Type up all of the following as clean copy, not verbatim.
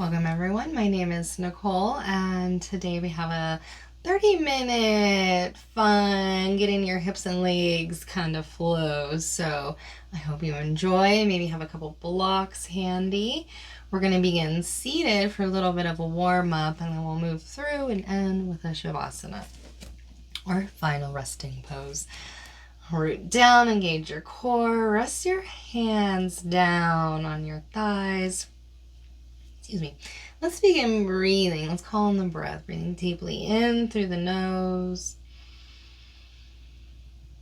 Welcome everyone, my name is Nicole and today we have a 30-minute fun getting your hips and legs kind of flow. So I hope you enjoy, maybe have a couple blocks handy. We're going to begin seated for a little bit of a warm up and then we'll move through and end with a Savasana or final resting pose. Root down, engage your core, rest your hands down on your thighs. Excuse me. Let's begin breathing. Let's call in the breath. Breathing deeply in through the nose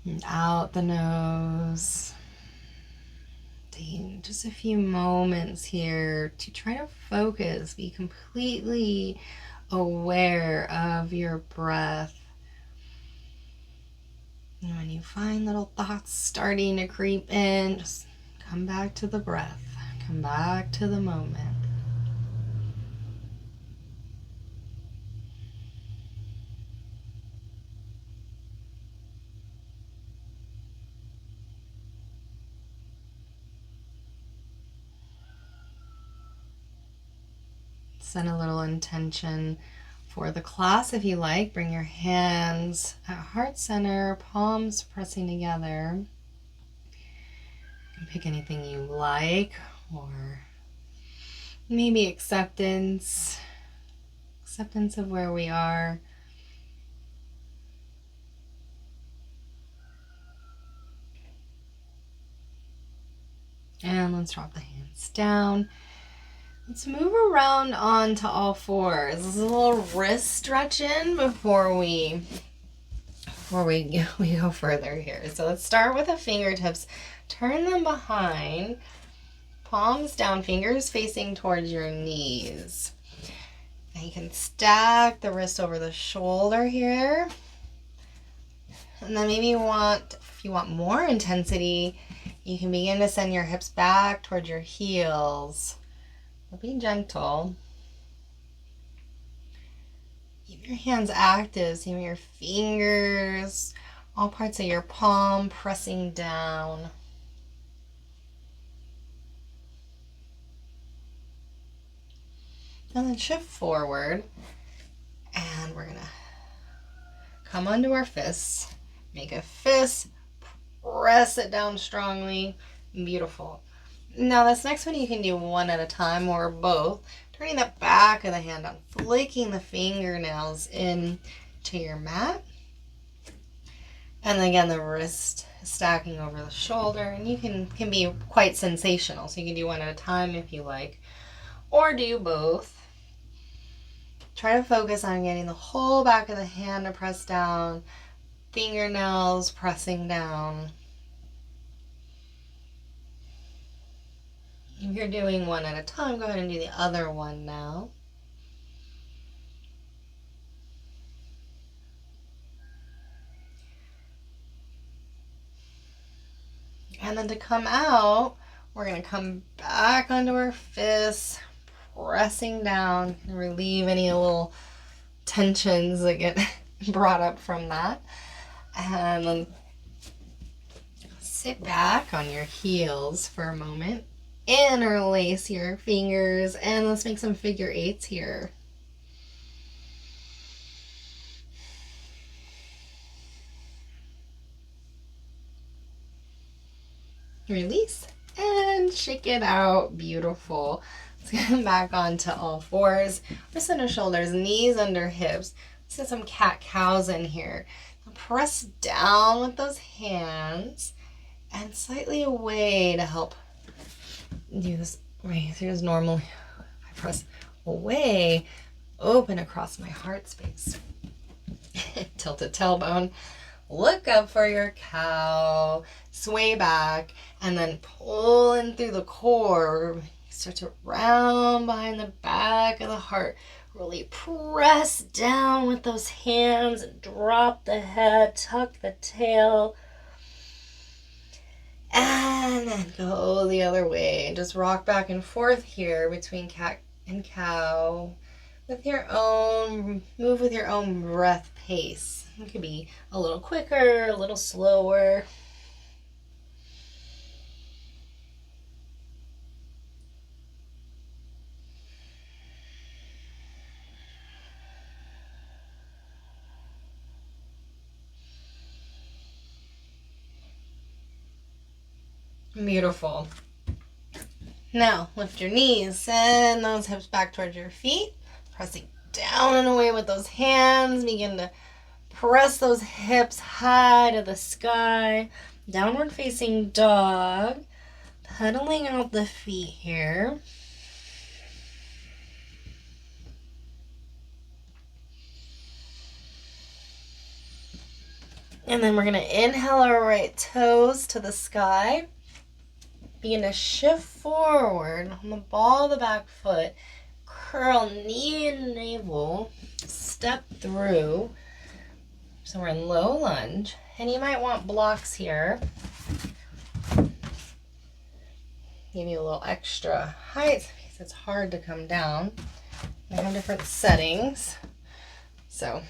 and out the nose. Taking just a few moments here to try to focus, be completely aware of your breath. And when you find little thoughts starting to creep in, just come back to the breath. Come back to the moment. Set a little intention for the class if you like. Bring your hands at heart center, palms pressing together. You can pick anything you like, or maybe acceptance of where we are. And let's drop the hands down. Let's move around onto all fours. This is a little wrist stretching before we go further here. So let's start with the fingertips. Turn them behind, palms down, fingers facing towards your knees. Now you can stack the wrist over the shoulder here. And then maybe if you want more intensity, you can begin to send your hips back towards your heels. But be gentle. Keep your hands active, so your fingers, all parts of your palm pressing down. And then shift forward. And we're going to come onto our fists. Make a fist. Press it down strongly. Beautiful. Now this next one you can do one at a time or both. Turning the back of the hand down, flicking the fingernails in to your mat. And again, the wrist stacking over the shoulder. And you can be quite sensational. So you can do one at a time if you like. Or do both. Try to focus on getting the whole back of the hand to press down. Fingernails pressing down. If you're doing one at a time, go ahead and do the other one now. And then to come out, we're going to come back onto our fists, pressing down, and relieve any little tensions that get brought up from that. And then sit back on your heels for a moment. Interlace your fingers and let's make some figure eights here. Release and shake it out. Beautiful. Let's come back onto all fours. Wrists under shoulders, knees under hips. Let's get some cat-cows in here. Press down with those hands and slightly away to help do this right here's normally. I press away, open across my heart space. Tilted tailbone. Look up for your cow. Sway back and then pull in through the core. Start to round behind the back of the heart. Really press down with those hands. Drop the head. Tuck the tail. And then go the other way. Just rock back and forth here between cat and cow. Move with your own breath pace. It could be a little quicker, a little slower. Beautiful. Now, lift your knees, send those hips back towards your feet, pressing down and away with those hands. Begin to press those hips high to the sky. Downward facing dog. Pedaling out the feet here. And then we're going to inhale our right toes to the sky. Begin to shift forward on the ball of the back foot. Curl knee and navel. Step through. So we're in low lunge. And you might want blocks here. Give you a little extra height because it's hard to come down. They have different settings. So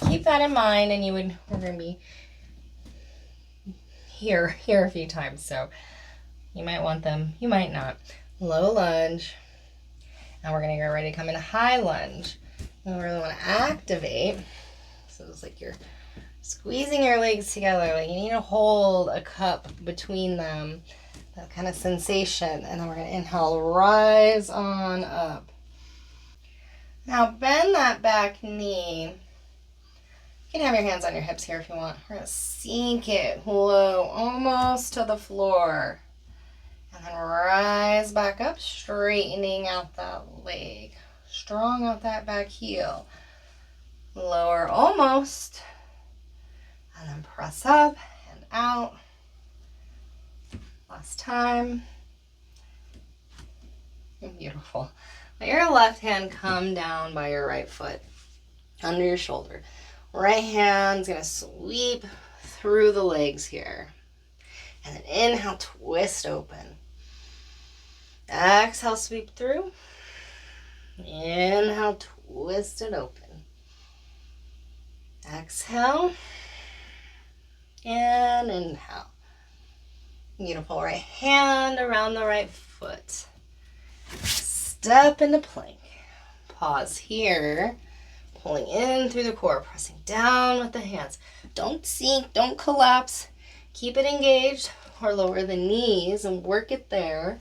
keep that in mind, and we're going to be here a few times, so you might want them, you might not. Low lunge. Now we're going to get ready to come in a high lunge. And we really want to activate. So it's like you're squeezing your legs together, like you need to hold a cup between them, that kind of sensation. And then we're going to inhale, rise on up. Now bend that back knee. You can have your hands on your hips here if you want. We're going to sink it low, almost to the floor. And then rise back up, straightening out that leg. Strong out that back heel. Lower almost. And then press up and out. Last time. Beautiful. Let your left hand come down by your right foot, under your shoulder. Right hand's going to sweep through the legs here. And then inhale, twist open. Exhale, sweep through. Inhale, twist it open. Exhale. And inhale. Beautiful. Right hand around the right foot. Step into plank. Pause here. Pulling in through the core, pressing down with the hands. Don't sink, don't collapse. Keep it engaged or lower the knees and work it there.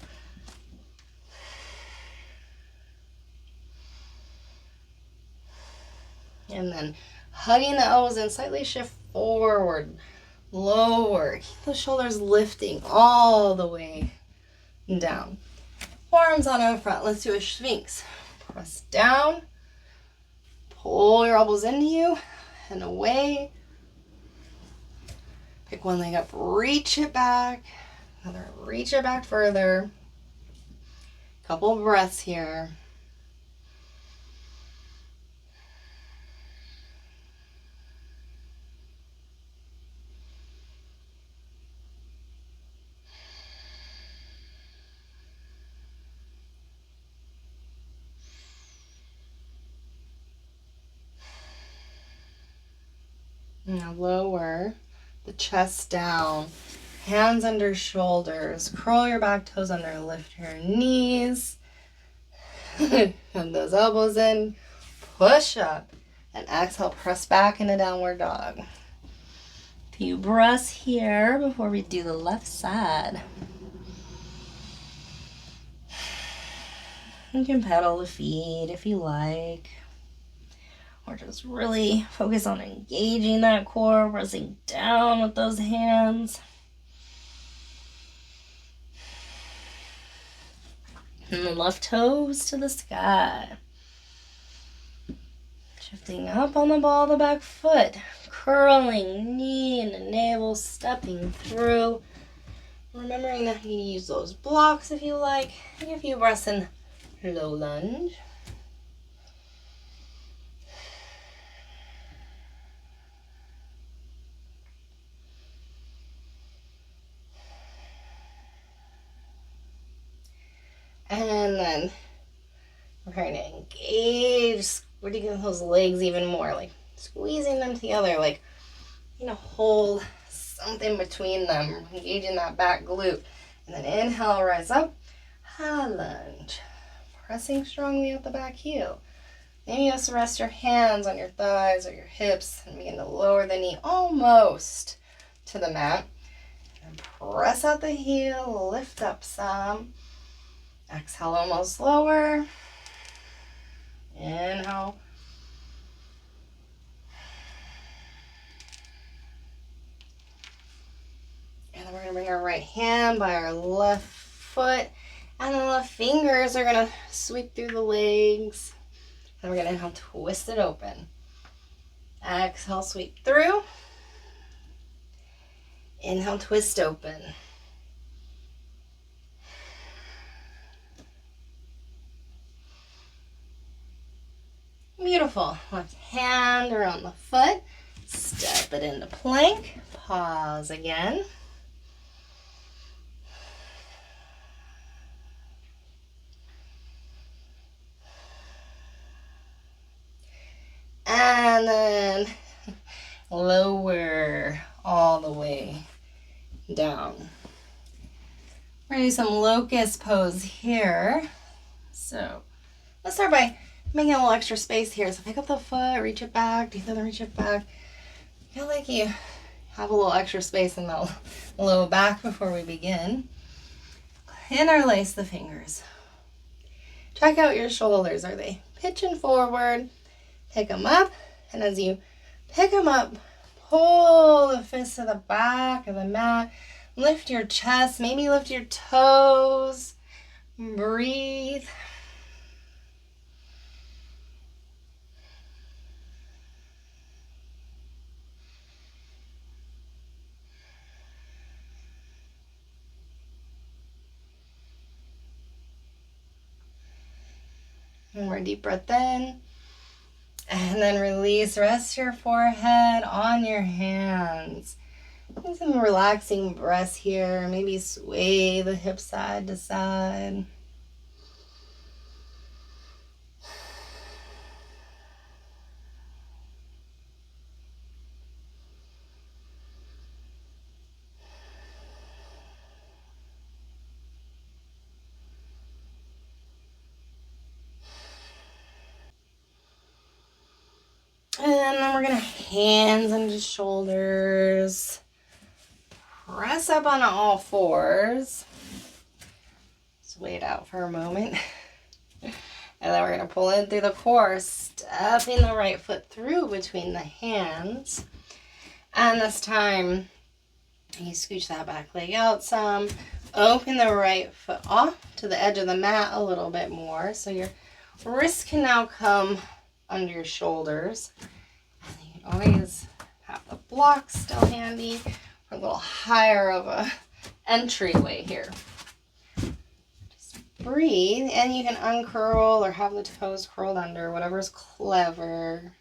And then hugging the elbows in, slightly shift forward, lower. Keep the shoulders lifting all the way down. Forearms on in front. Let's do a Sphinx. Press down. Pull your elbows into you and away. Pick one leg up, reach it back. Another, reach it back further. Couple of breaths here. Now lower the chest down, hands under shoulders, curl your back toes under, lift your knees, and those elbows in, push up, and exhale, press back into downward dog. A few breaths here before we do the left side. You can pedal the feet if you like. Or just really focus on engaging that core, pressing down with those hands. And the left toes to the sky. Shifting up on the ball of the back foot. Curling knee and navel, stepping through. Remembering that you can use those blocks if you like. Take a few breaths in low lunge. And then we're trying to engage, squeezing those legs even more, like squeezing them together, like, hold something between them, engaging that back glute. And then inhale, rise up, high lunge, pressing strongly at the back heel. Maybe you just rest your hands on your thighs or your hips and begin to lower the knee almost to the mat. And press out the heel, lift up some. Exhale, almost lower. Inhale. And then we're going to bring our right hand by our left foot. And the left fingers are going to sweep through the legs. And we're going to inhale, twist it open. Exhale, sweep through. Inhale, twist open. Beautiful. Left hand around the foot. Step it into plank. Pause again. And then lower all the way down. We're going to do some locust pose here. So let's start by making a little extra space here. So pick up the foot, reach it back, deep in, reach it back. Feel like you have a little extra space in the low back before we begin. Interlace the fingers. Check out your shoulders. Are they pitching forward? Pick them up, and as you pick them up, pull the fists to the back of the mat. Lift your chest, maybe lift your toes. Breathe. One more deep breath in. And then release. Rest your forehead on your hands. Do some relaxing breaths here. Maybe sway the hips side to side. And then we're going to hands into shoulders. Press up on all fours. Just wait out for a moment. And then we're going to pull in through the core, stepping the right foot through between the hands. And this time, you scooch that back leg out some. Open the right foot off to the edge of the mat a little bit more. So your wrists can now come under your shoulders. And you can always have the blocks still handy for a little higher of a entryway here. Just breathe, and you can uncurl or have the toes curled under, whatever's clever.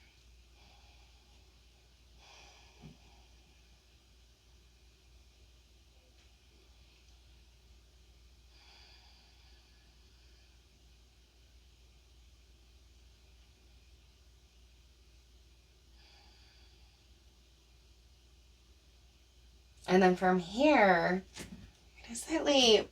And then from here, just slightly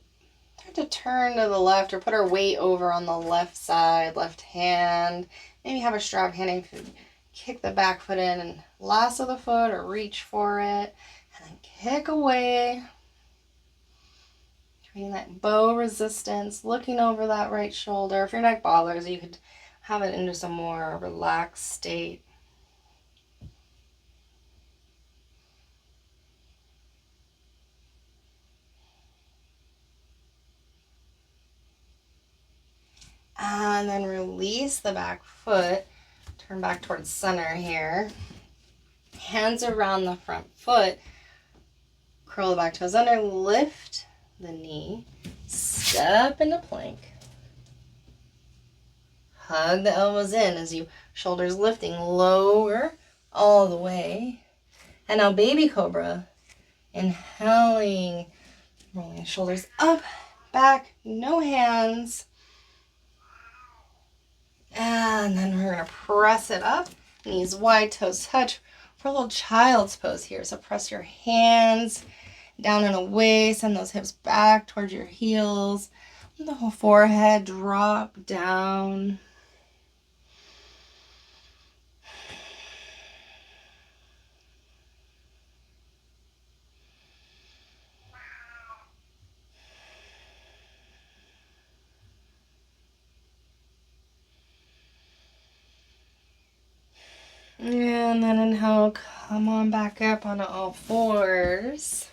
start to turn to the left or put our weight over on the left side, left hand. Maybe have a strap hand and you can kick the back foot in and lasso the foot or reach for it. And then kick away. Creating that bow resistance, looking over that right shoulder. If your neck bothers, you could have it into some more relaxed state. And then release the back foot. Turn back towards center here. Hands around the front foot. Curl the back toes under. Lift the knee. Step into plank. Hug the elbows in as you shoulders lifting lower all the way. And now baby cobra. Inhaling. Rolling the shoulders up, back, no hands. And then we're going to press it up. Knees wide, toes touch for a little child's pose here. So press your hands down and away. Send those hips back towards your heels. Let the whole forehead drop down. And then inhale, come on back up onto all fours.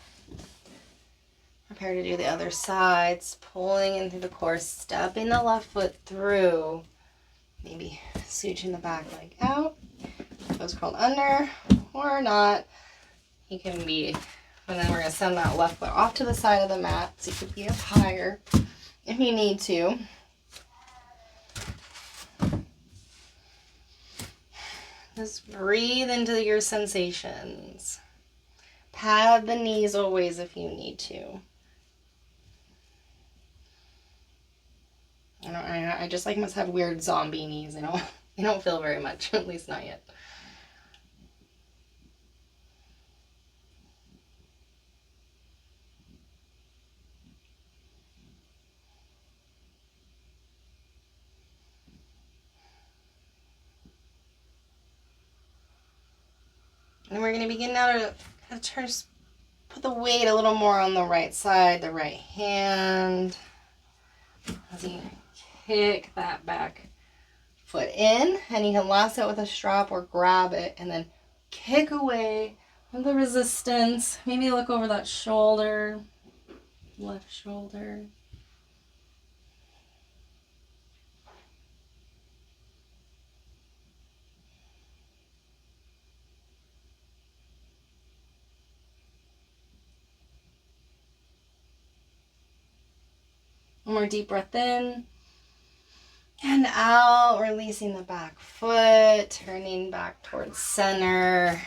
Prepare to do the other sides, pulling in through the core, stepping the left foot through. Maybe scooching the back leg out. Toes curled under or not. You can be, and then we're going to send that left foot off to the side of the mat so you can be up higher if you need to. Just breathe into your sensations. Pad the knees always if you need to. I just like must have weird zombie knees. They don't feel very much, at least not yet. And we're going to begin now to put the weight a little more on the right side, the right hand. As you kick that back foot in, and you can lasso it with a strap or grab it and then kick away with the resistance. Maybe look over that shoulder, left shoulder. One more deep breath in and out, releasing the back foot, turning back towards center,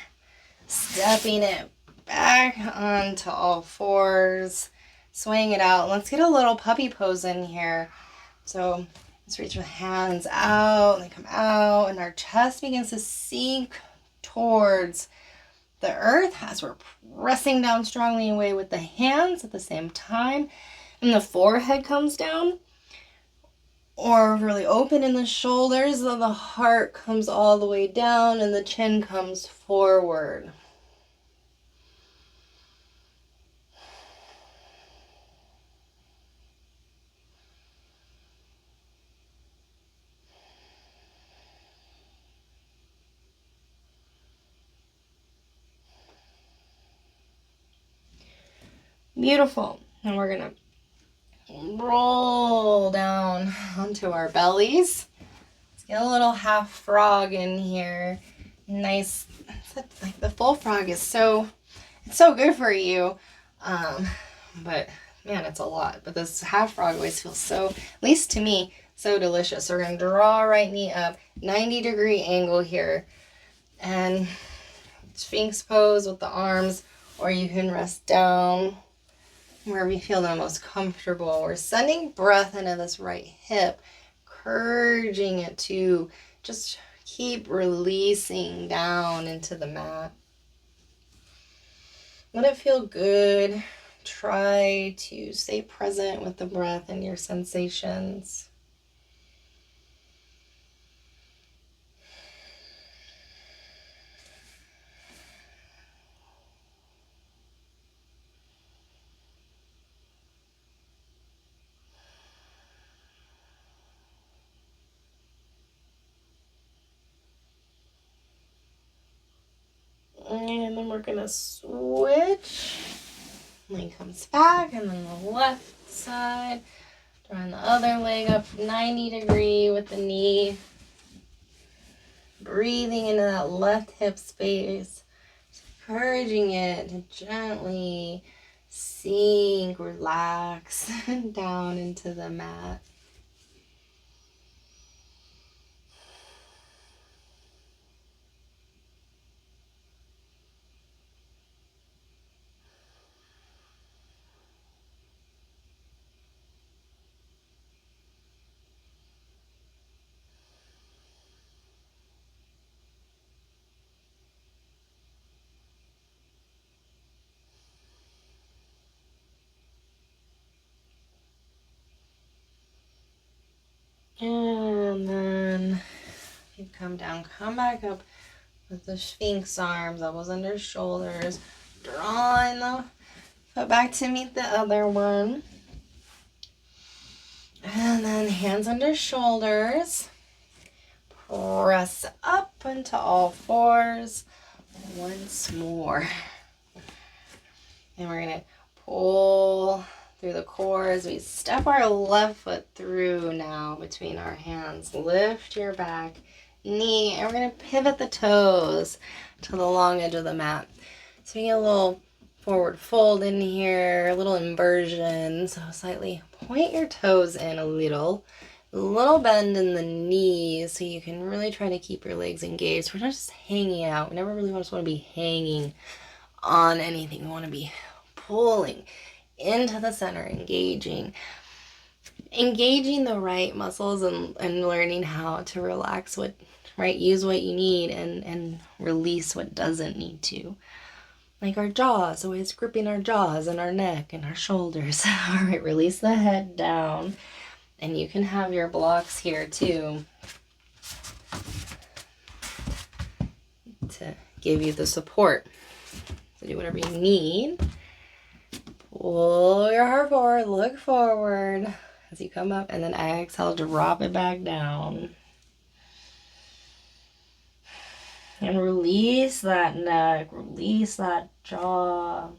stepping it back onto all fours, swaying it out. Let's get a little puppy pose in here. So let's reach the hands out, and they come out, and our chest begins to sink towards the earth as we're pressing down strongly away with the hands at the same time. And the forehead comes down, or really open in the shoulders, so the heart comes all the way down and the chin comes forward. Beautiful. And we're going to roll down onto our bellies. Let's get a little half frog in here. Nice. Like the full frog is it's so good for you. But man, it's a lot. But this half frog always feels so, at least to me, so delicious. So we're going to draw right knee up, 90-degree angle here. And Sphinx pose with the arms, or you can rest down wherever you feel the most comfortable. We're sending breath into this right hip, encouraging it to just keep releasing down into the mat. Let it feel good. Try to stay present with the breath and your sensations. And then we're going to switch. Leg comes back, and then the left side. Drawing the other leg up 90 degree with the knee. Breathing into that left hip space. Encouraging it to gently sink, relax down into the mat. And then you come down, come back up with the Sphinx arms, elbows under shoulders, drawing the foot back to meet the other one. And then hands under shoulders, press up into all fours once more. And we're going to pull through the core as we step our left foot through now between our hands. Lift your back knee, and we're going to pivot the toes to the long edge of the mat. So you get a little forward fold in here, a little inversion. So slightly point your toes in a little bend in the knees so you can really try to keep your legs engaged. We're not just hanging out. We never really just want to be hanging on anything. We want to be pulling into the center, engaging the right muscles and learning how to relax use what you need and release what doesn't need to. Like our jaws, always gripping our jaws and our neck and our shoulders. All right, release the head down. And you can have your blocks here too to give you the support. So do whatever you need. Pull your heart forward, look forward as you come up, and then exhale, drop it back down. And release that neck, release that jaw.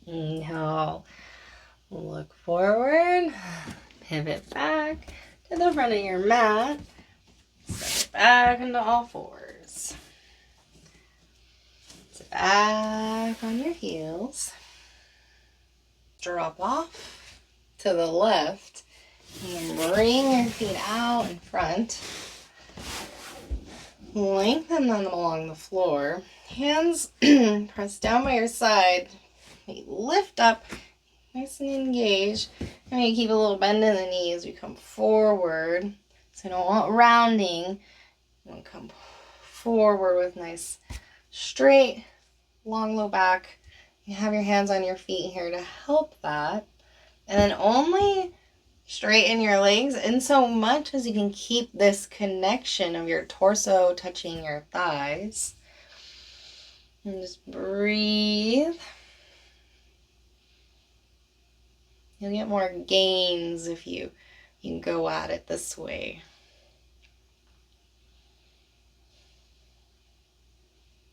Inhale, look forward, pivot back to the front of your mat, step back into all fours. Sit back on your heels, drop off to the left, and bring your feet out in front. Lengthen them along the floor. Hands press down by your side. Lift up, nice and engaged. And you keep a little bend in the knees. We come forward. So you don't want rounding. You want to come forward with nice, straight, long low back. You have your hands on your feet here to help that. And then only straighten your legs in so much as you can keep this connection of your torso touching your thighs. And just breathe. You'll get more gains if you can go at it this way.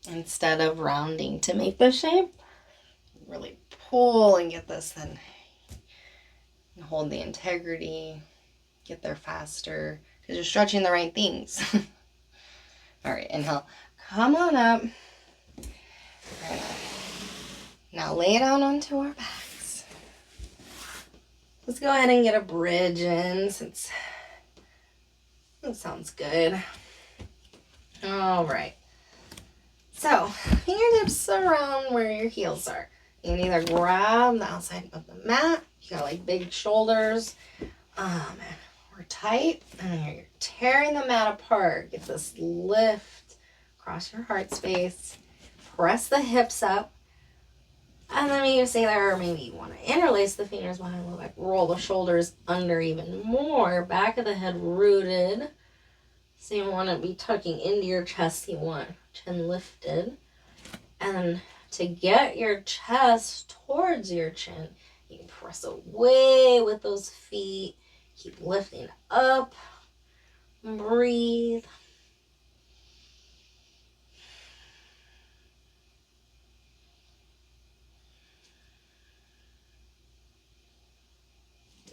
Instead of rounding to make the shape, really pull and get this then. And hold the integrity, get there faster, because you're stretching the right things. All right, inhale, come on up. Now lay down onto our backs. Let's go ahead and get a bridge in since that sounds good. All right. So, fingertips around where your heels are. You can either grab the outside of the mat. You got like big shoulders. We're tight. And you're tearing the mat apart. Get this lift across your heart space. Press the hips up. And then maybe you stay there, or maybe you want to interlace the fingers behind the low back. Roll the shoulders under even more. Back of the head rooted. So you want to be tucking into your chest. You want chin lifted. And then to get your chest towards your chin, you can press away with those feet. Keep lifting up. Breathe.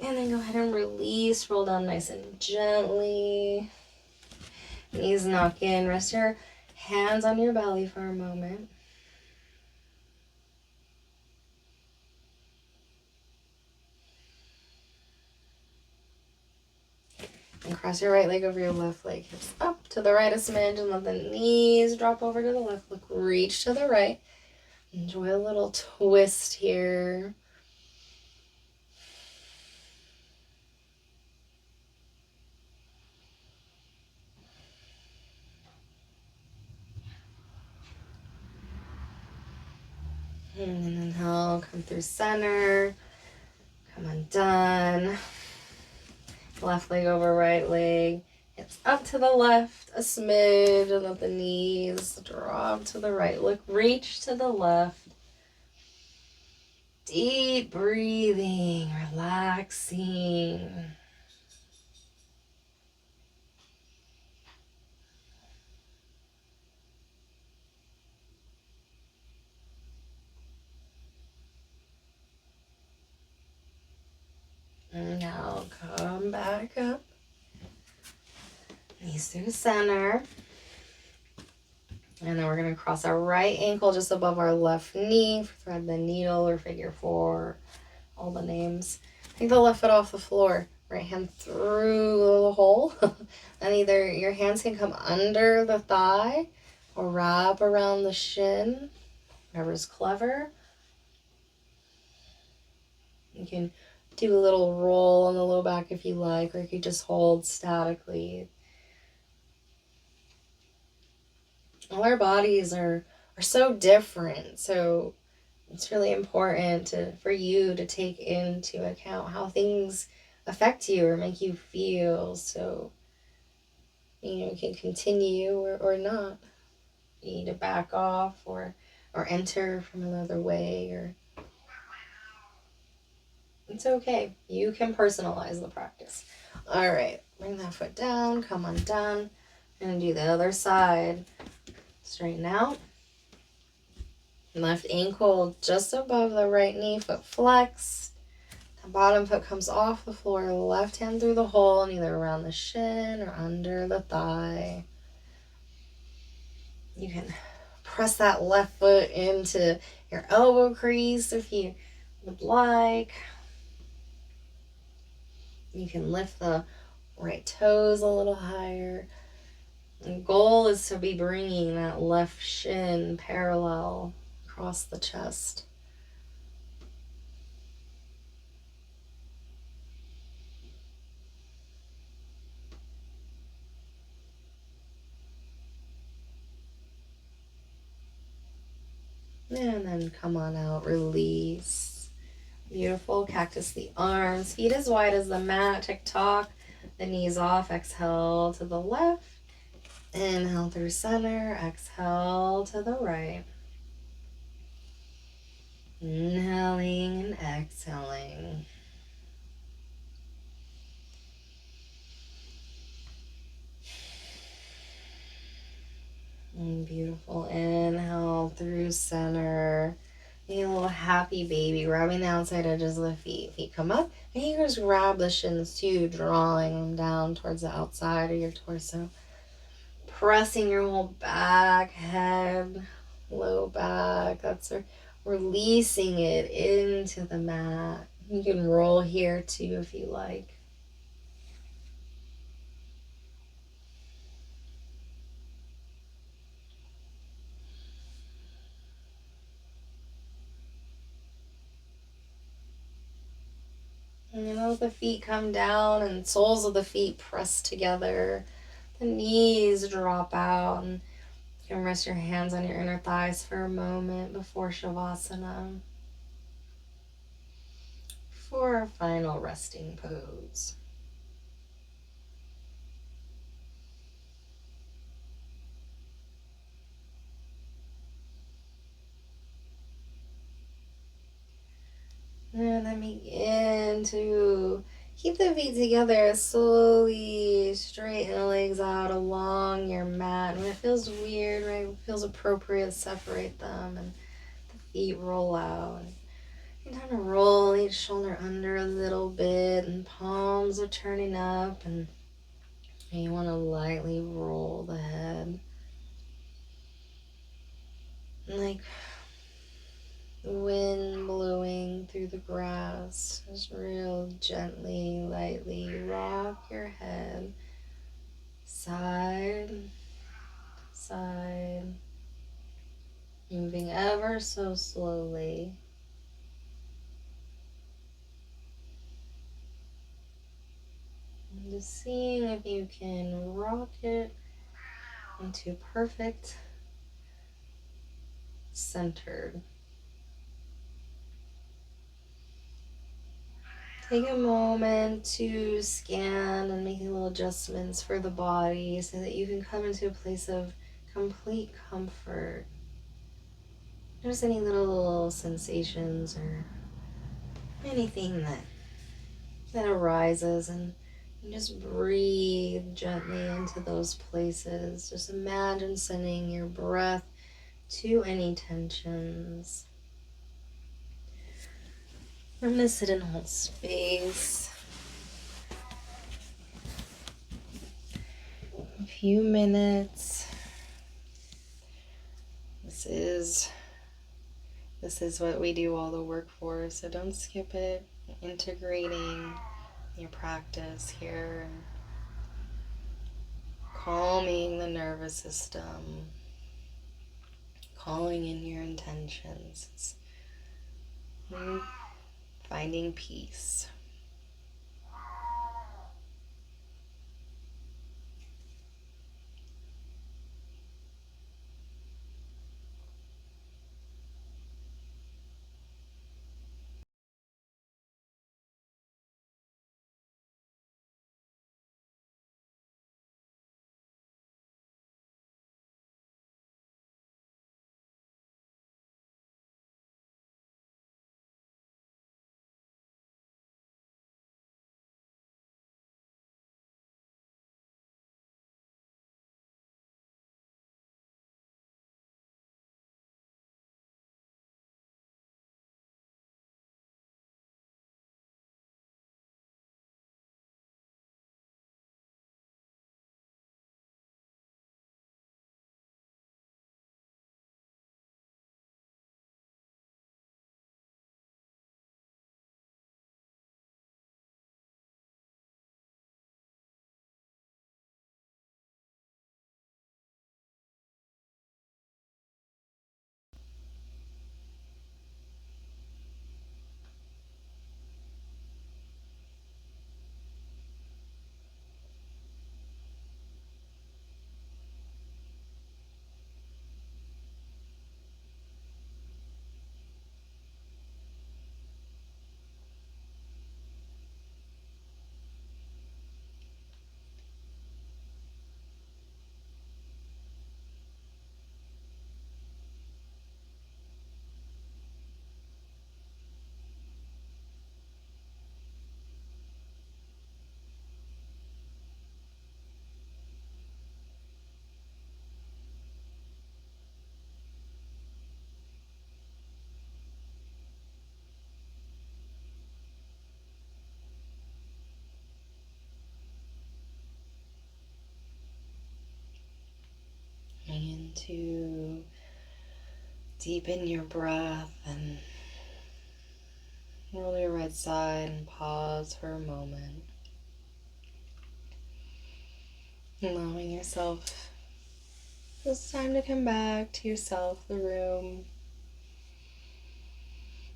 And then go ahead and release. Roll down nice and gently. Knees knock in. Rest your hands on your belly for a moment. And cross your right leg over your left leg. Hips up to the right a smidge and let the knees drop over to the left. Look, reach to the right. Enjoy a little twist here. And then inhale, come through center. Come undone. Left leg over right leg. It's up to the left a smidge, and let the knees drop to the right. Look, reach to the left. Deep breathing, relaxing. And now come back up. Knees through center. And then we're going to cross our right ankle just above our left knee. Thread the needle or figure four. All the names. Take the left foot off the floor. Right hand through the hole. And either your hands can come under the thigh or wrap around the shin. Whatever's clever. You can do a little roll on the low back if you like, or you could just hold statically. All our bodies are so different, so it's really important for you to take into account how things affect you or make you feel, so you can continue or not. You need to back off or enter from another way, or it's okay. You can personalize the practice. All right, bring that foot down, come on down, and do the other side. Straighten out. Left ankle just above the right knee, foot flexed. The bottom foot comes off the floor, left hand through the hole, and either around the shin or under the thigh. You can press that left foot into your elbow crease if you would like. You can lift the right toes a little higher. The goal is to be bringing that left shin parallel across the chest. And then come on out, release. Beautiful. Cactus the arms, feet as wide as the mat. Tick-tock, the knees off. Exhale to the left. Inhale through center. Exhale to the right. Inhaling and exhaling. And beautiful. Inhale through center. Be a little happy baby, grabbing the outside edges of the feet. Feet come up, and you just grab the shins too, drawing them down towards the outside of your torso. Pressing your whole back, head, low back. That's releasing it into the mat. You can roll here too if you like. And let the feet come down and soles of the feet press together. The knees drop out, and you can rest your hands on your inner thighs for a moment before Savasana. For a final resting pose. And then begin to keep the feet together. Slowly straighten the legs out along your mat. When it feels weird, right? It feels appropriate, separate them and the feet roll out. And kind of roll each shoulder under a little bit, and palms are turning up, and you want to lightly roll the head. Like wind blowing through the grass. Just real gently, lightly rock your head side, side, moving ever so slowly. And just seeing if you can rock it into perfect centered. Take a moment to scan and make little adjustments for the body so that you can come into a place of complete comfort. Notice any little sensations or anything that arises, and just breathe gently into those places. Just imagine sending your breath to any tensions. I'm going to sit and hold space. A few minutes. This is what we do all the work for, so don't skip it. Integrating your practice here, calming the nervous system, calling in your intentions, and finding peace. And to deepen your breath and roll your right side and pause for a moment. Allowing yourself this time to come back to yourself, the room.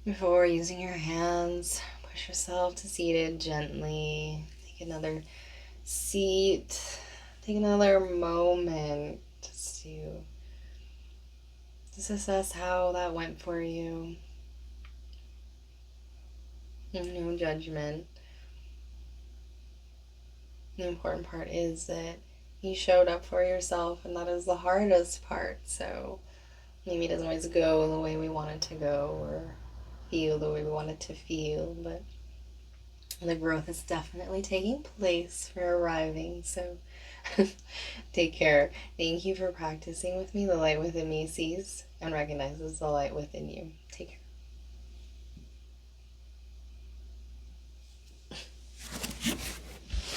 Before using your hands, push yourself to seated gently. Take another seat. Take another moment just to assess how that went for you. No judgment. The important part is that you showed up for yourself, and that is the hardest part. So maybe it doesn't always go the way we want it to go or feel the way we want it to feel, but the growth is definitely taking place for arriving. So take care. Thank you for practicing with me. The light within me sees and recognizes the light within you. Take care.